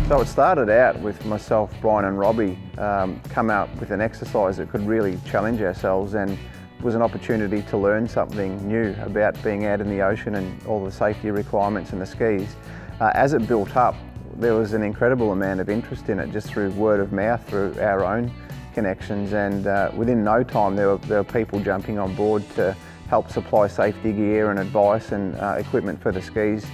So it started out with myself, Brian and Robbie come out with an exercise that could really challenge ourselves, and was an opportunity to learn something new about being out in the ocean and all the safety requirements and the skis. As it built up, there was an incredible amount of interest in it just through word of mouth, through our own connections, and within no time there were people jumping on board to help supply safety gear and advice and equipment for the skis.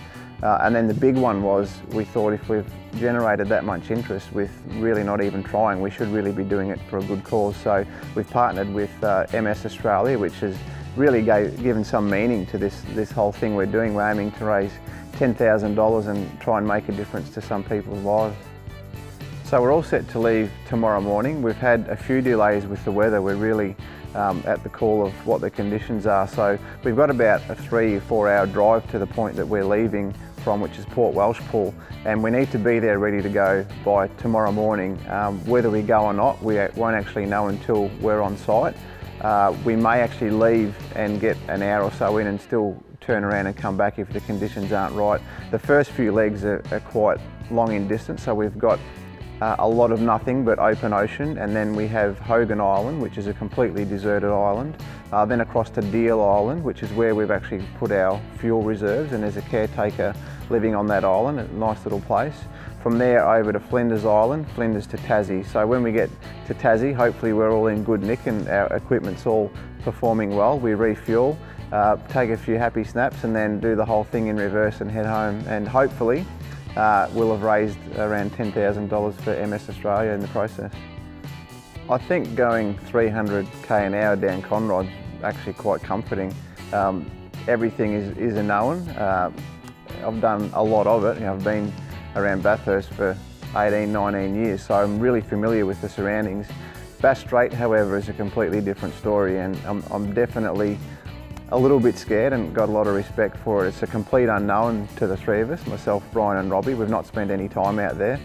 And then the big one was, we thought if we've generated that much interest with really not even trying, we should really be doing it for a good cause. So we've partnered with MS Australia, which has really given some meaning to this whole thing we're doing. We're aiming to raise $10,000 and try and make a difference to some people's lives. So we're all set to leave tomorrow morning. We've had a few delays with the weather. We're really at the call of what the conditions are. So we've got about a 3 or 4 hour drive to the point that we're leaving from, which is Port Welshpool, and we need to be there ready to go by tomorrow morning. Whether we go or not, we won't actually know until we're on site. We may actually leave and get an hour or so in and still turn around and come back if the conditions aren't right. The first few legs are quite long in distance, so we've got a lot of nothing but open ocean, and then we have Hogan Island, which is a completely deserted island, then across to Deal Island, which is where we've actually put our fuel reserves, and there's a caretaker living on that island, a nice little place. From there over to Flinders Island, Flinders to Tassie. So when we get to Tassie, hopefully we're all in good nick and our equipment's all performing well. We refuel, take a few happy snaps, and then do the whole thing in reverse and head home, and hopefully we'll have raised around $10,000 for MS Australia in the process. I think going 300k an hour down Conrod's actually quite comforting. Everything is a known. I've done a lot of it. I've been around Bathurst for 18, 19 years, so I'm really familiar with the surroundings. Bass Strait, however, is a completely different story, and I'm definitely a little bit scared and got a lot of respect for it. It's a complete unknown to the three of us, myself, Brian and Robbie. We've not spent any time out there.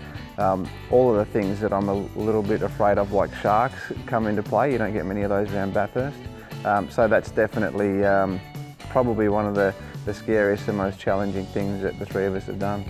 All of the things that I'm a little bit afraid of, like sharks, come into play. You don't get many of those around Bathurst. So that's definitely probably one of the scariest and most challenging things that the three of us have done.